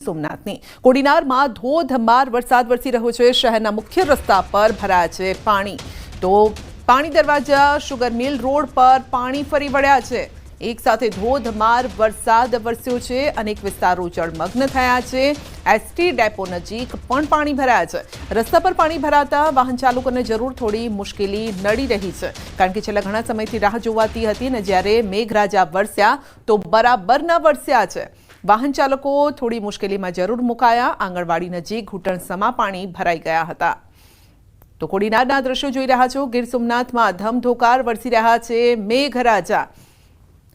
સોમનાથની કોડીનારમાં ધોધમાર વરસાદ વરસી રહ્યો છે। શહેરના મુખ્ય રસ્તા પર ભરાયા છે પાણી। તો પાણી દરવાજા શુગર મિલ રોડ પર પાણી ફરી વળ્યા છે। એક સાથે ધોધમાર વરસાદ વરસ્યો છે। અનેક વિસ્તારો જળમગ્ન થયા છે। એસટી ડેપો નજીક પણ પાણી ભરાયા છે। રસ્તા પર પાણી ભરાતા વાહન ચાલકોને જરૂર થોડી મુશ્કેલી નડી રહી છે, કારણ કે છેલ્લા ઘણા સમયથી રાહ જોવાતી હતી ને જ્યારે મેઘરાજા વરસ્યા તો બરાબરના વરસ્યા છે। વાહન ચાલકો થોડી મુશ્કેલીમાં જરૂર મુકાયા। આંગણવાડી નજીક ઘૂંટણસમા પાણી ભરાઈ ગયા હતા। તો કોડીનારના દ્રશ્યો જોઈ રહ્યા છો। ગીર સોમનાથમાં ધમધોકાર વરસી રહ્યા છે મેઘરાજા।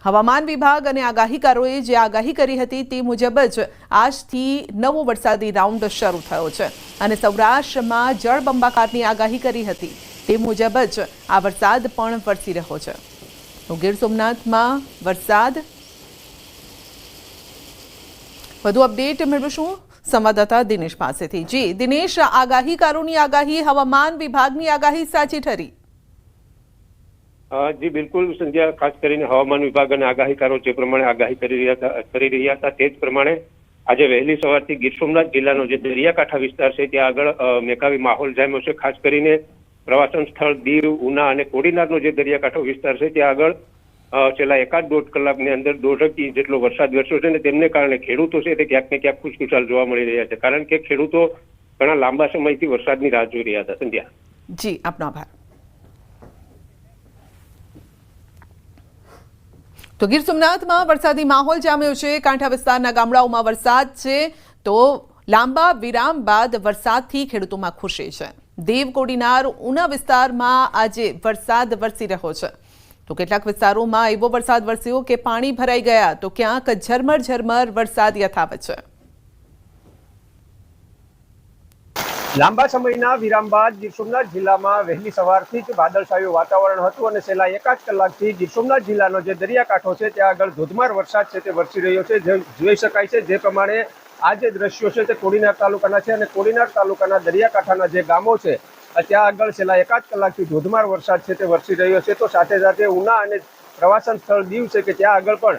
હવામાન વિભાગ અને આગાહીકારોએ જે આગાહી કરી હતી તે મુજબ જ આજથી નવો વરસાદી રાઉન્ડ શરૂ થયો છે અને સૌરાષ્ટ્રમાં જળબંબાકારની આગાહી કરી હતી તે મુજબ જ આ વરસાદ પણ વરસી રહ્યો છે। તો ગીર સોમનાથમાં વરસાદ વધુ અપડેટ મેળવીશું સંવાદદાતા દિનેશ પાસેથી। જી દિનેશ, આગાહીકારોની આગાહી, હવામાન વિભાગની આગાહી સાચી ઠરી? જી બિલકુલ સંધ્યા, ખાસ કરીને હવામાન વિભાગ અને આગાહીકારો જે પ્રમાણે આગાહી કરી રહ્યા હતા તે જ પ્રમાણે આજે વહેલી સવારથી ગીર સોમનાથ જિલ્લાનો જે દરિયાકાંઠા વિસ્તાર છે ત્યાં આગળ મેઘાવી માહોલ જામ્યો છે। ખાસ કરીને પ્રવાસન સ્થળ દીવ, ઉના અને કોડીનારનો જે દરિયાકાંઠો વિસ્તાર છે ત્યાં આગળ છેલ્લા એકાદ દોઢ કલાકની અંદર 1.5 ઇંચ જેટલો વરસાદ વરસ્યો છે અને તેમને કારણે ખેડૂતો છે તે ક્યાંક ને ક્યાંક ખુશખુશાલ જોવા મળી રહ્યા છે, કારણ કે ખેડૂતો ઘણા લાંબા સમયથી વરસાદની રાહ જોઈ રહ્યા હતા। સંધ્યા, જી આપનો આભાર। તો ગીર સોમનાથમાં વરસાદી માહોલ જામ્યો છે। કાંઠા વિસ્તારના ગામડાઓમાં વરસાદ છે, તો લાંબા વિરામ બાદ વરસાદથી ખેડૂતોમાં ખુશી છે। દેવ, કોડીનાર, ઉના વિસ્તારમાં આજે વરસાદ વરસી રહ્યો છે। તો કેટલાક વિસ્તારોમાં એવો વરસાદ વરસ્યો કે પાણી ભરાઈ ગયા, તો ક્યાંક ઝરમર વરસાદ યથાવત છે। લાંબા સમયના વિરામ બાદ ગીર સોમનાથ જિલ્લામાં વહેલી સવારથી જ વાદળછાયું વાતાવરણ હતું અને છેલ્લા એકાદ કલાકથી ગીર સોમનાથ જિલ્લાનો જે દરિયાકાંઠો છે ત્યાં આગળ ધોધમાર વરસાદ છે તે વરસી રહ્યો છે। જોઈ શકાય છે જે પ્રમાણે આ જે દ્રશ્યો છે તે કોડીનાર તાલુકાના છે અને કોડીનાર તાલુકાના દરિયાકાંઠાના જે ગામો છે ત્યાં આગળ છેલ્લા એકાદ કલાકથી ધોધમાર વરસાદ છે તે વરસી રહ્યો છે। તો સાથે સાથે ઉના અને પ્રવાસન સ્થળ દીવ છે કે ત્યાં આગળ પણ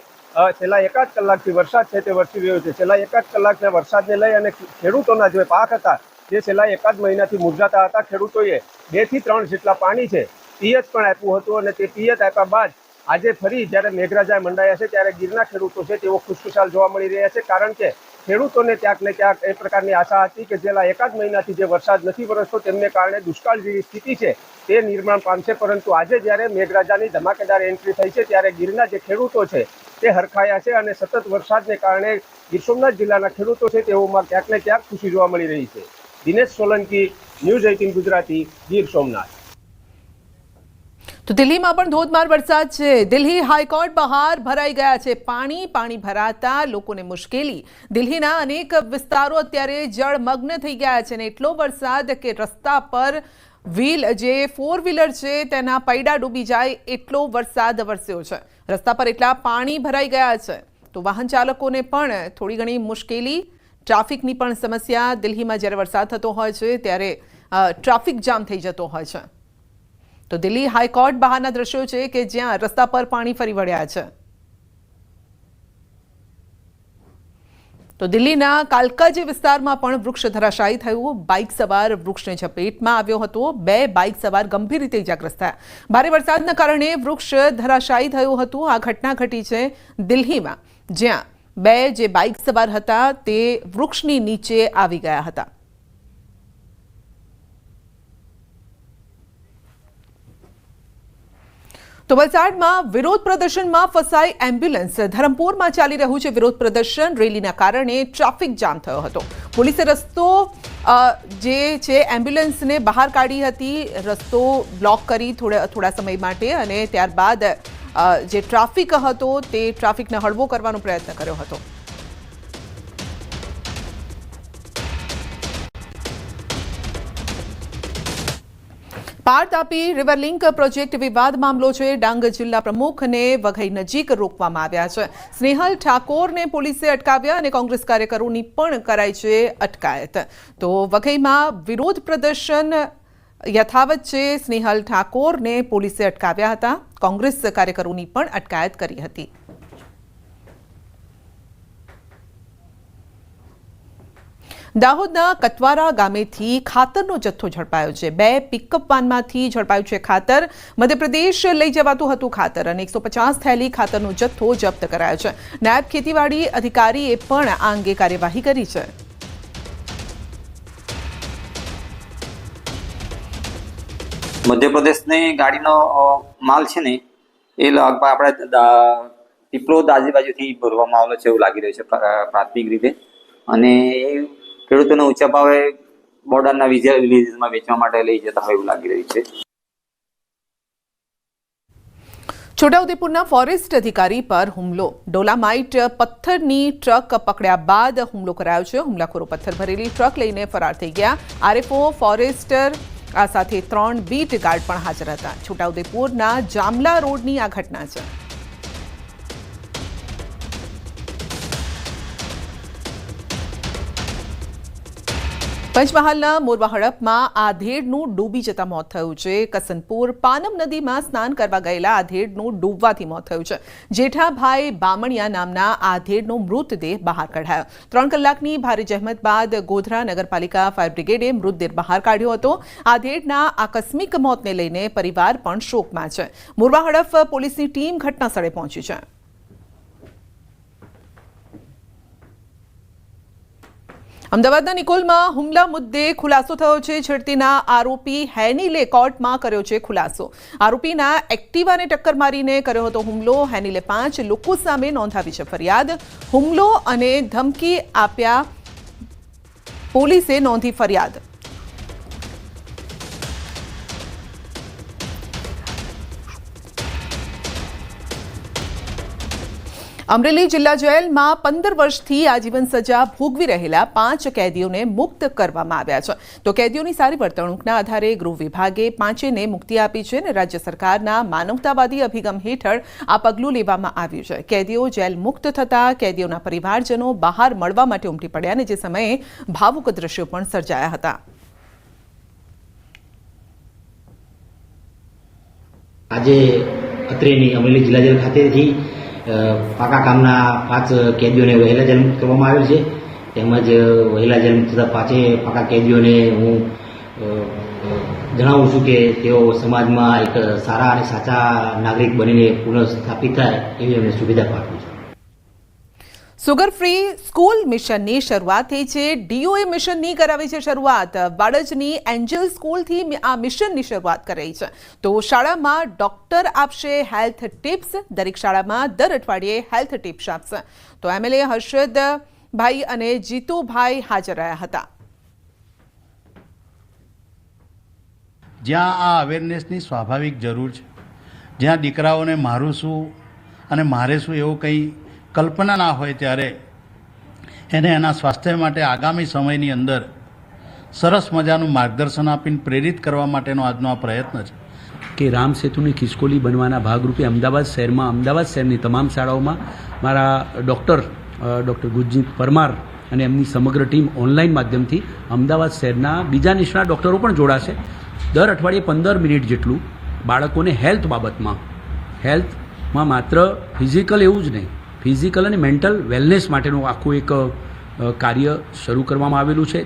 છેલ્લા એકાદ કલાકથી વરસાદ છે તે વરસી રહ્યો છે। છેલ્લા એકાદ કલાકના વરસાદને લઈ અને ખેડૂતોના જે પાક હતા જે છેલ્લા એકાદ મહિનાથી મુરઝાતા હતા, ખેડૂતોએ 2 થી 3 જેટલા પાણી છે પિયત પણ આપ્યું હતું અને તે પિયત આપ્યા બાદ આજે ફરી જ્યારે મેઘરાજા મંડાયા છે ત્યારે ગીરના ખેડૂતો છે તેઓ ખુશખુશાલ જોવા મળી રહ્યા છે, કારણ કે ખેડૂતોને ક્યાંક ને ક્યાંક એ પ્રકારની આશા હતી કે છેલ્લા એકાદ મહિનાથી જે વરસાદ નથી વરસતો તેમને કારણે દુષ્કાળ જેવી સ્થિતિ છે તે નિર્માણ પામશે, પરંતુ આજે જ્યારે મેઘરાજાની ધમાકેદાર એન્ટ્રી થઈ છે ત્યારે ગીરના જે ખેડૂતો છે તે હરખાયા છે અને સતત વરસાદને કારણે ગીર સોમનાથ જિલ્લાના ખેડૂતો છે તેઓમાં ક્યાંક ને ક્યાંક ખુશી જોવા મળી રહી છે। દિનેશ સોલંકી, ન્યૂઝ 18 ગુજરાતી, ગીર સોમનાથ। તો દિલ્હીમાં પણ ધોધમાર વરસાદ છે। દિલ્હી હાઈકોર્ટ બહાર ભરાઈ ગયા છે પાણી ભરાતા લોકોને મુશ્કેલી। દિલ્હીના અનેક વિસ્તારો અત્યારે જળમગ્ન થઈ ગયા છે અને એટલો વરસાદ કે રસ્તા પર જે 4 વ્હીલર છે તેના પૈડા ડૂબી જાય એટલો વરસાદ વરસ્યો છે। રસ્તા પર એટલા પાણી ભરાઈ ગયા છે તો વાહન ચાલકોને પણ થોડી ઘણી મુશ્કેલી, ટ્રાફિકની પણ સમસ્યા। દિલ્હીમાં જ્યારે વરસાદ થતો હોય છે ત્યારે ટ્રાફિક જામ થઈ જતો હોય છે। તો દિલ્હી હાઈકોર્ટ બહારના દ્રશ્યો છે કે જ્યાં રસ્તા પર પાણી ફરી વળ્યા છે। તો દિલ્હીના કાલકાજી વિસ્તારમાં પણ વૃક્ષ ધરાશાયી થયું। બાઇક સવાર વૃક્ષને ઝપેટમાં આવ્યો હતો। 2 બાઇક સવાર ગંભીર રીતે ઇજાગ્રસ્ત થયા। ભારે વરસાદના કારણે વૃક્ષ ધરાશાયી થયું હતું। આ ઘટના ઘટી છે દિલ્હીમાં, જ્યાં 2 જે બાઇક સવાર હતા તે વૃક્ષની નીચે આવી ગયા હતા। તો વલસાડમાં વિરોધ પ્રદર્શનમાં ફસાઈ એમ્બ્યુલન્સ। ધરમપુરમાં ચાલી રહ્યું છે વિરોધ પ્રદર્શન। રેલીના કારણે ટ્રાફિક જામ થયો હતો। પોલીસે રસ્તો જે છે એમ્બ્યુલન્સને બહાર કાઢી હતી, રસ્તો બ્લોક કરી થોડા સમય માટે, અને ત્યારબાદ જે ટ્રાફિક હતો તે ટ્રાફિકને હળવો કરવાનો પ્રયત્ન કર્યો હતો। પાર તાપી રિવર લિંક પ્રોજેક્ટ વિવાદ મામલો છે। ડાંગ જિલ્લા પ્રમુખને વઘઈ નજીક રોકવામાં આવ્યા છે। સ્નેહલ ઠાકોરને પોલીસે અટકાવ્યા અને કોંગ્રેસ કાર્યકરોની પણ કરાઈ છે અટકાયત। તો વઘઈમાં વિરોધ પ્રદર્શન યથાવત છે। સ્નેહલ ઠાકોરને પોલીસે અટકાવ્યા હતા। કોંગ્રેસ કાર્યકરોની પણ અટકાયત કરી હતી। દાહોદના કતવારા ગામેથી ખાતરનો જથ્થો ઝડપાયો છે. 2 પિકઅપ વાનમાંથી ઝડપાયું છે ખાતર. મધ્યપ્રદેશ લઈ જવાતું હતું ખાતર અને 150 થેલી ખાતરનો જથ્થો જપ્ત કરાયો છે. નાયબ ખેતીવાડી અધિકારીએ પણ આ અંગે કાર્યવાહી કરી છે. મધ્યપ્રદેશની ગાડીનો માલ છે ને એ લગભગ આપણે પીપળોદ આજુબાજુથી ભરવામાં આવેલો છે એવું લાગી રહ્યું છે પ્રાથમિક રીતે, અને એ ખેડૂતોને ઊંચા ભાવે બોર્ડરના વિલેજીસમાં વેચવા માટે લઈ જતા હોય એવું લાગી રહ્યું છે. છોટાઉદેપુરના ફોરેસ્ટ અધિકારી પર હુમલો. ડોલામાઇટ પથ્થરની ટ્રક પકડ્યા બાદ હુમલો કરાયો છે. હુમલાખોરો પથ્થર ભરેલી ટ્રક લઈને ફરાર થઈ ગયા. આરએફઓ, ફોરેસ્ટર આ સાથે 3 બીટ ગાર્ડ પણ હાજર હતા. છોટાઉદેપુરના જામલા રોડની આ ઘટના છે. પંચમહાલના મોરવા હડપમાં આધેડનું ડૂબી જતા મોત થયું છે. કસનપુર પાનમ નદીમાં સ્નાન કરવા ગયેલા આધેડનું ડૂબવાથી મોત થયું છે. જેઠાભાઈ બામણિયા નામના આધેડનો મૃતદેહ બહાર કઢાયો. 3 કલાકની ભારે જહેમત બાદ ગોધરા નગરપાલિકા ફાયર બ્રિગેડે મૃતદેહ બહાર કાઢ્યો હતો. આધેડના આકસ્મિક મોતને લઈને પરિવાર પણ શોકમાં છે. મોરવા હડપ પોલીસની ટીમ ઘટના સ્થળે પહોંચી છે. અમદાવાદના નિકોલમાં હુમલા મુદ્દે ખુલાસો થયો છે. છેડતીના આરોપી હેનીલે કોર્ટમાં કર્યો છે ખુલાસો. આરોપીના એક્ટિવાને ટક્કર મારીને કર્યો હતો હુમલો. હેનીલે 5 લોકો સામે નોંધાવી છે ફરિયાદ. હુમલો અને ધમકી આપ્યા પોલીસે નોંધી ફરિયાદ. અમરેલી જિલ્લા જેલમાં 15 વર્ષથી આજીવન સજા ભોગવી રહેલા 5 કેદીઓને મુક્ત કરવામાં આવ્યા છે. તો કેદીઓની સારી વર્તણૂકના આધારે ગૃહ વિભાગે 5ને મુક્તિ આપી છે અને રાજ્ય સરકારના માનવતાવાદી અભિગમ હેઠળ આ પગલું લેવામાં આવ્યું છે. કેદીઓ જેલ મુક્ત થતા કેદીઓના પરિવારજનો બહાર મળવા માટે ઉમટી પડ્યા અને જે સમયે ભાવુક દ્રશ્યો પણ સર્જાયા હતા. આજે અત્રેની અમરેલી જિલ્લા જેલ ખાતેથી પાકા કામના 5 કેદીઓને વહેલા જેલ મુક્ત કરવામાં આવેલ છે. તેમજ વહેલા જેલ મુક્ત થતા 5 પાકા કેદીઓને હું જણાવું છું કે તેઓ સમાજમાં એક સારા અને સાચા નાગરિક બનીને પુનઃસ્થાપિત થાય એવી અમને સુવિધા પાઠવું છું. સુગર ફ્રી સ્કૂલ મિશનની શરૂઆત થઈ છે. ડીઓએ મિશનની કરાવી છે શરૂઆત. વાડજની એન્જલ સ્કૂલથી આ મિશનની શરૂઆત કરાઈ છે. તો શાળામાં ડોક્ટર આપશે હેલ્થ ટિપ્સ. દરેક શાળામાં દર અઠવાડિયે હેલ્થ ટિપ્સ આપશે. તો એમએલએ હર્ષદભાઈ અને જીતુભાઈ હાજર રહ્યા હતા. જ્યાં આ અવેરનેસની સ્વાભાવિક જરૂર છે, જ્યાં દીકરાઓને મારું શું અને મારે શું એવું કંઈ કલ્પના ના હોય, ત્યારે એને એના સ્વાસ્થ્ય માટે આગામી સમયની અંદર સરસ મજાનું માર્ગદર્શન આપીને પ્રેરિત કરવા માટેનો આજનો આ પ્રયત્ન છે. કે રામ સેતુની ખિસકોલી બનવાના ભાગરૂપે અમદાવાદ શહેરની તમામ શાળાઓમાં મારા ડૉક્ટર ગુરજીત પરમાર અને એમની સમગ્ર ટીમ ઓનલાઈન માધ્યમથી અમદાવાદ શહેરના બીજા નિષ્ણાત ડૉક્ટરો પણ જોડાશે. દર અઠવાડિયે 15 મિનિટ જેટલું બાળકોને હેલ્થમાં માત્ર ફિઝિકલ એવું જ નહીં, ફિઝિકલ અને મેન્ટલ વેલનેસ માટેનું આખું એક કાર્ય શરૂ કરવામાં આવેલું છે.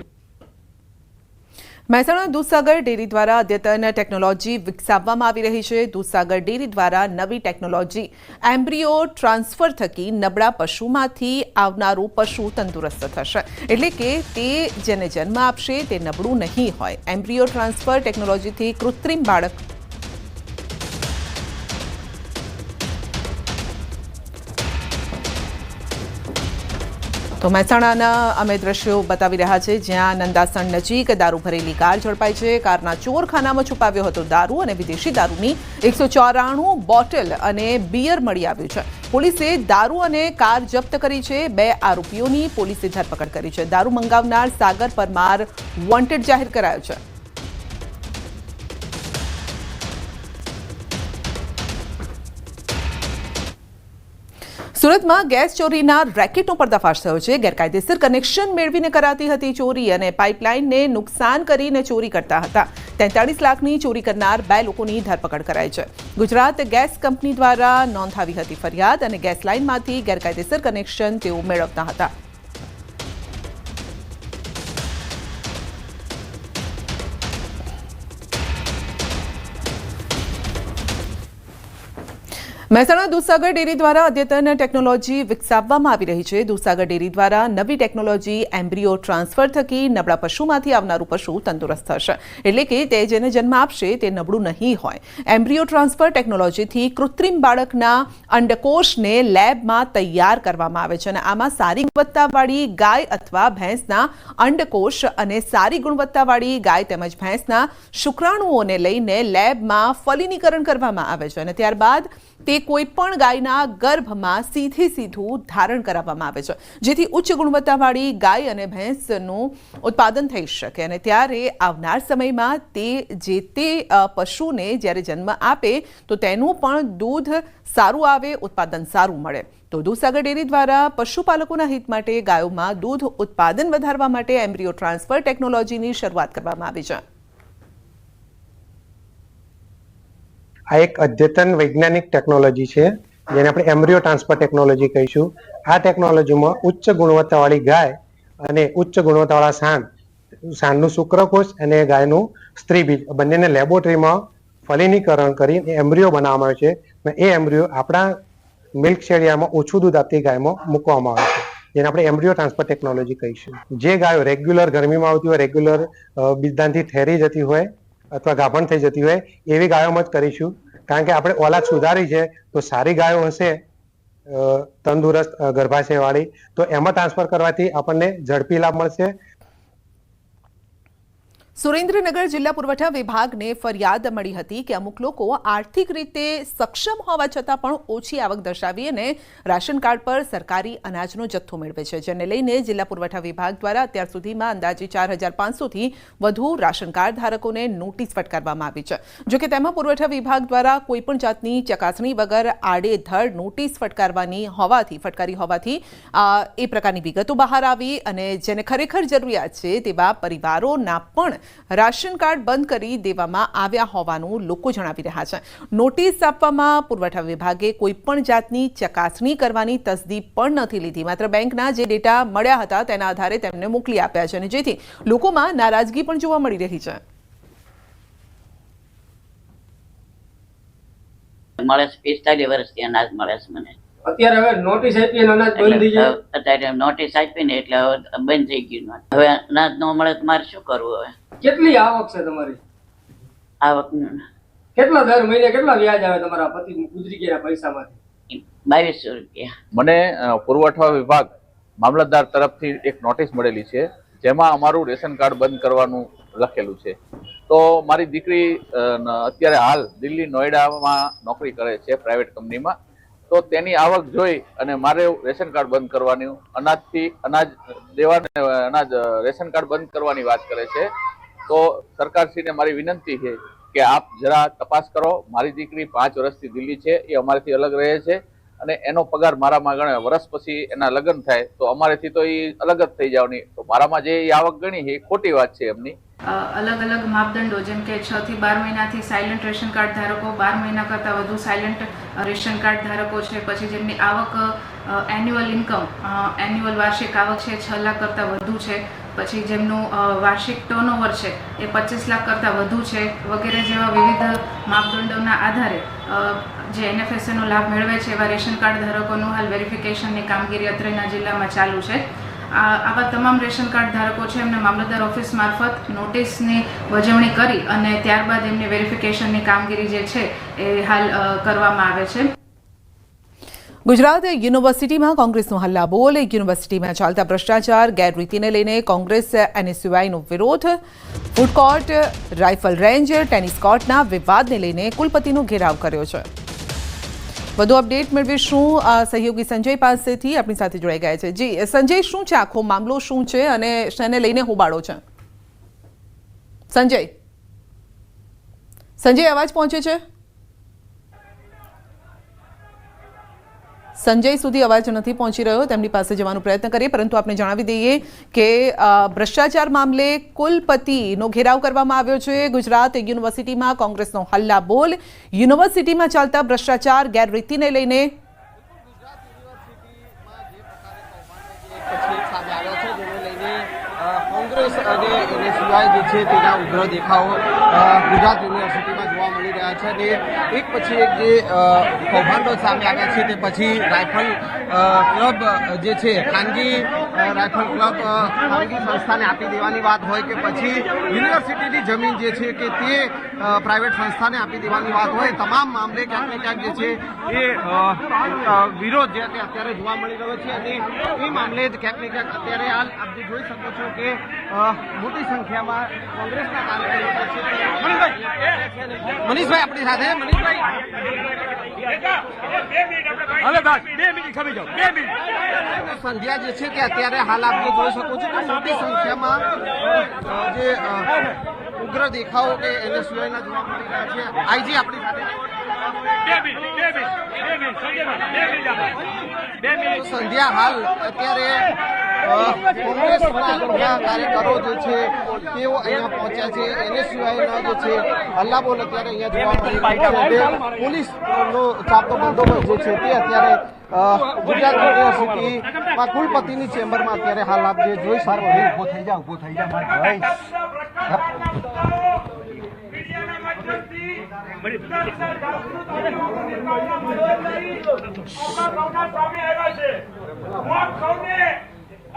મહેસાણા દૂધસાગર ડેરી દ્વારા અદ્યતન ટેકનોલોજી વિકસાવવામાં આવી રહી છે. દૂધસાગર ડેરી દ્વારા નવી ટેકનોલોજી એમ્બ્રિયો ટ્રાન્સફર થકી નબળા પશુમાંથી આવનારું પશુ તંદુરસ્ત થશે. એટલે કે તે જેને જન્મ આપશે તે નબળું નહીં હોય. એમ્બ્રિયો ટ્રાન્સફર ટેકનોલોજીથી કૃત્રિમ બાળક તો મહેસાણાના અમે દ્રશ્યો બતાવી રહ્યા છે જ્યાં નંદાસણ નજીક દારૂ ભરેલી કાર ઝડપાઈ છે. કારના ચોરખાનામાં છુપાવ્યો હતો દારૂ અને વિદેશી દારૂની 194 બોટલ અને બિયર મળી આવ્યું છે. પોલીસે દારૂ અને કાર જપ્ત કરી છે. 2 આરોપીઓની પોલીસે ધરપકડ કરી છે. દારૂ મંગાવનાર સાગર પરમાર વોન્ટેડ જાહેર કરાયો છે. સુરતમાં ગેસ ચોરીના રેકેટનો પર્દાફાશ થયો છે. ગેરકાયદેસર કનેક્શન મેળવીને કરાતી હતી ચોરી અને પાઇપલાઇનને નુકસાન કરીને ચોરી કરતા હતા. 43 લાખની ચોરી કરનાર 2 લોકોની ધરપકડ કરાઈ છે. ગુજરાત ગેસ કંપની દ્વારા નોંધાવી હતી ફરિયાદ અને ગેસ લાઇનમાંથી ગેરકાયદેસર કનેક્શન તેઓ મેળવતા હતા. મહેસાણા દૂધસાગર ડેરી દ્વારા અદ્યતન ટેકનોલોજી વિકસાવવામાં આવી રહી છે. દૂધસાગર ડેરી દ્વારા નવી ટેકનોલોજી એમ્બ્રિયો ટ્રાન્સફર થકી નબળા પશુમાંથી આવનારું પશુ તંદુરસ્ત થશે. એટલે કે તે જેને જન્મ આપશે તે નબળું નહીં હોય. એમ્બ્રિયો ટ્રાન્સફર ટેકનોલોજીથી કૃત્રિમ બાળકના અંડકોષને લેબમાં તૈયાર કરવામાં આવે છે અને આમાં સારી ગુણવત્તાવાળી ગાય અથવા ભેંસના અંડકોષ અને સારી ગુણવત્તાવાળી ગાય તેમજ ભેંસના શુક્રાણુઓને લઈને લેબમાં ફલિનીકરણ કરવામાં આવે છે અને ત્યારબાદ તે કોઈપણ ગાયના ગર્ભમાં સીધું ધારણ કરાવવામાં આવે છે, જેથી ઉચ્ચ ગુણવત્તાવાળી ગાય અને ભેંસનું ઉત્પાદન થઈ શકે અને ત્યારે આવનાર સમયમાં તે પશુને જ્યારે જન્મ આપે તો તેનું પણ દૂધ સારું આવે, ઉત્પાદન સારું મળે. તો દૂધસાગર ડેરી દ્વારા પશુપાલકોના હિત માટે ગાયોમાં દૂધ ઉત્પાદન વધારવા માટે એમ્બ્રિયો ટ્રાન્સફર ટેકનોલોજીની શરૂઆત કરવામાં આવી છે. આ એક અદ્યતન વૈજ્ઞાનિક ટેકનોલોજી છે જેને આપણે એમ્બ્રિયો ટ્રાન્સફર ટેકનોલોજી કહીશું. આ ટેકનોલોજીમાં ઉચ્ચ ગુણવત્તાવાળી ગાય અને ઉચ્ચ ગુણવત્તાવાળા સાંડનું શુક્રકોષ અને ગાયનું સ્ત્રીબીજ બંનેને લેબોરેટરીમાં ફલિનીકરણ કરી એમ્બ્રિયો બનાવવામાં આવે છે અને એ એમ્બ્રિયો આપણા મિલ્ક શેડિયામાં ઓછું દૂધ આપતી ગાયમાં મૂકવામાં આવે છે, જેને આપણે એમ્બ્રિયો ટ્રાન્સફર ટેકનોલોજી કહીશું. જે ગાયો રેગ્યુલર ગરમીમાં આવતી હોય, રેગ્યુલર બીજદાનથી ઠેરી જતી હોય અથવા ગાભણ થઈ જતી હોય એવી ગાયોમાં જ કરીશું. કારણ કે આપણે ઓલાદ સુધારી છે તો સારી ગાયો હશે તંદુરસ્ત ગર્ભાશયવાળી, તો એમાં ટ્રાન્સફર કરવાથી આપણને ઝડપી લાભ મળશે. સુરેન્દ્રનગર જિલ્લા પુરવઠા વિભાગને ફરિયાદ મળી હતી કે અમુક લોકો આર્થિક રીતે સક્ષમ હોવા છતાં પણ ઓછી આવક દર્શાવી અને રાશન કાર્ડ પર સરકારી અનાજનો જથ્થો મેળવે છે, જેને લઈને જિલ્લા પુરવઠા વિભાગ દ્વારા અત્યાર સુધીમાં અંદાજે 4500થી વધુ રાશન કાર્ડ ધારકોને નોટિસ ફટકારવામાં આવી છે. જોકે તેમાં પુરવઠા વિભાગ દ્વારા કોઈપણ જાતની ચકાસણી વગર આડેધડ નોટિસ ફટકારી હોવાથી એ પ્રકારની વિગતો બહાર આવી અને જેને ખરેખર જરૂરિયાત છે તેવા પરિવારોના પણ રાશન કાર્ડ બંધ કરી દેવામાં આવ્યા હોવાનું લોકો જણાવી રહ્યા છે. નોટિસ આપવામાં પુરવઠા વિભાગે કોઈપણ જાતની ચકાસણી કરવાની તસદી પણ નથી લીધી. માત્ર બેંકના જે ડેટા મળ્યા હતા તેના આધારે તેમને મોકલી આપ્યા છે અને જેથી લોકોમાં નારાજગી પણ જોવા મળી રહી છે. મળે છે 45 વર્ષથી અનાજ મળે છે મને. અત્યારે હવે નોટિસ આપી અને અનાજ બંધ થઈ ગયું. અત્યારે નોટિસ આપીને એટલે હવે બંધ થઈ ગયું. હવે અનાજ ન મળે તો મારે શું કરવું? હવે કેટલી આવક છે તમારી? આવક કેટલા દર મહિને કેટલા વ્યાજ આવે તમારા પતિ ગુજરી ગયા પૈસામાંથી? 2200 રૂપિયા. મને પુરવઠા વિભાગ મામલતદાર તરફથી એક નોટિસ મળેલી છે જેમાં અમારું રેશન કાર્ડ બંધ કરવાનું લખેલું છે. તો મારી દીકરી અત્યારે હાલ દિલ્હી નોઈડામાં નોકરી કરે છે પ્રાઇવેટ કંપનીમાં. તો તેની આવક જોઈ અને મારે રેશન કાર્ડ બંધ કરવાનું, અનાજ રેશન કાર્ડ બંધ કરવાની વાત કરે છે. તો સરકારશ્રીને મારી વિનંતી છે કે આપ જરા તપાસ કરો. મારી દીકરી 5 વર્ષથી દિલ્હી છે, એ અમારેથી અલગ રહે છે અને એનો પગાર મારામાં ગણે. વર્ષ પછી એના લગ્ન થાય તો અમારેથી તો એ અલગ જ થઈ જવાની. તો મારામાં જે આવક ગણી છે એ ખોટી વાત છે એમની. અલગ અલગ માપદંડો જેમ કે 6 થી 12 મહિનાથી સાયલન્ટ રેશન કાર્ડ ધારકો, 12 મહિના કરતાં વધુ સાયલન્ટ રેશન કાર્ડ ધારકો છે, પછી જેમની આવક એન્યુઅલ ઇન્કમ એન્યુઅલ વાર્ષિક આવક છે 6 લાખ કરતાં વધુ છે, પછી જેમનું વાર્ષિક ટર્નઓવર છે એ 25 લાખ કરતાં વધુ છે વગેરે જેવા વિવિધ માપદંડોના આધારે જે NFSAનો લાભ મેળવે છે એવા રેશન કાર્ડ ધારકોનું હાલ વેરિફિકેશનની કામગીરી અત્રેના જિલ્લામાં ચાલુ છે. આવા તમામ રેશન કાર્ડ ધારકો છે એમને મામલતદાર ઓફિસ મારફત નોટિસની વજવણી કરી અને ત્યારબાદ એમની વેરિફિકેશનની કામગીરી જે છે એ હાલ કરવામાં આવે છે. ગુજરાત યુનિવર્સિટીમાં કોંગ્રેસનો હલ્લાબોલ. યુનિવર્સિટીમાં ચાલતા ભ્રષ્ટાચાર, ગેરરીતિને લઈને કોંગ્રેસ NSUIનો વિરોધ. Food court, rifle range, tennis કોર્ટના વિવાદને લઈને કુલપતિનો ઘેરાવ કર્યો છે. વધુ અપડેટ મેળવીશું સહયોગી સંજય પાસેથી. આપણી સાથે જોડાઈ ગયા છે. જી સંજય, શું છે આખો મામલો, શું છે અને શેને લઈને હોબાળો છે? સંજય અવાજ પહોંચે છે? સંજય સુધી અવાજ નથી પહોંચી રહ્યો. તેમની પાસે જવાનો પ્રયત્ન કરીએ, પરંતુ આપણે જણાવી દઈએ કે ભ્રષ્ટાચાર મામલે કુલપતિનો ઘેરાવ કરવામાં આવ્યો છે. ગુજરાત યુનિવર્સિટીમાં કોંગ્રેસનો હલ્લાબોલ. યુનિવર્સિટીમાં ચાલતા ભ્રષ્ટાચાર, ગેરરીતિને લઈને કોંગ્રેસ અને NSUI જે છે તેના ઉગ્ર દેખાવો ગુજરાત યુનિવર્સિટીમાં જોવા મળી રહ્યા રહ્યા છે અને એક પછી એક જે કૌભાંડો સામે આવ્યા છે તે પછી રાઇફલ ક્લબ જે છે ખાનગી રાઇફલ ક્લબ ખાનગી સંસ્થાને આપી દેવાની વાત હોય કે પછી યુનિવર્સિટીની જમીન જે છે કે તે પ્રાઇવેટ સંસ્થાને આપી દેવાની વાત હોય, તમામ મામલે ક્યાંક ને ક્યાંક જે છે એ વિરોધ જે અત્યારે જોવા મળી રહ્યો છે અને એ મામલે જ ક્યાંક ને ક્યાંક અત્યારે હાલ આપ જે જોઈ શકો છો કે મોટી સંખ્યામાં કોંગ્રેસના કાર્યકરો છે. મનીષભાઈ આપણી સાથે. મનીષભાઈ સંધ્યા જે છે કે અત્યારે હાલ આપ જે જોઈ શકો છો કે મોટી સંખ્યામાં જે ઉગ્ર દેખાવો કે એને સિવાયના જોવા મળી રહ્યા છે. આઈજી આપણી સાથે. સંધ્યા હાલ અત્યારે કોંગ્રેસના કાર્યકરો જે છે તેઓ અહીંયા પહોંચ્યા છે, એને સિવાયના જે છે હલ્લાબોલ અત્યારે અહીંયા જોવા મળી રહ્યો છે. પોલીસનો ચાપતો બંદોબસ્ત જે છે તે અત્યારે ગુજરાત યુનિવર્સિટીમાં કુલપતિની ચેમ્બરમાં અત્યારે હાલ આપ જે જોઈ શકો. ઉભો થઈ જા ભાઈ.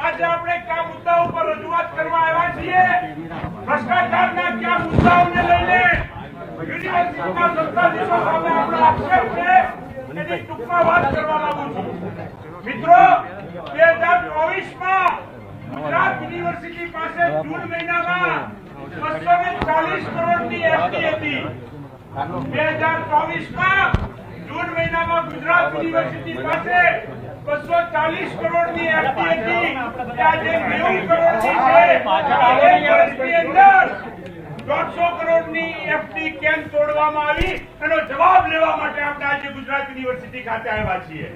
આજે આપણે કયા મુદ્દા ઉપર રજૂઆત કરવા આવ્યા છીએ? ભ્રષ્ટાચારના કયા મુદ્દાઓને લઈને યુનિવર્સિટીના સત્તાધીશો સામે આપણો આક્ષેપ છે એની ટૂંકમાં વાત કરવા માંગુ છું. મિત્રો, 2024માં ગુજરાત યુનિવર્સિટી પાસે જૂન મહિનામાં 240 કરોડની એફડી હતી. 2024માં જૂન મહિનામાં ગુજરાત યુનિવર્સિટી પાસે 240 કરોડની એફડી હતી. આજે 90 કરોડની છે. વર્ષની અંદર 150 કરોડની એફડી કેમ તોડવામાં આવી એનો જવાબ લેવા માટે આપણે આજે ગુજરાત યુનિવર્સિટી ખાતે આવ્યા છીએ.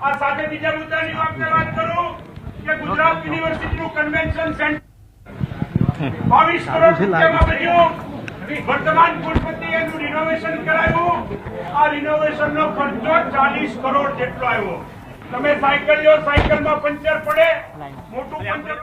આ સાથે બીજા મુદ્દાની વાત કરું કે ગુજરાત યુનિવર્સિટીનું કન્વેન્શન સેન્ટર 22 કરોડ રૂપિયામાં બન્યું. વર્તમાન કુલપતિ એનું રિનોવેશન કરાયું. આ રિનોવેશનનો ખર્ચો 40 કરોડ જેટલો આવ્યો. તમે સાયકલ લો, સાયકલમાં પંચર પડે, મોટું પંચર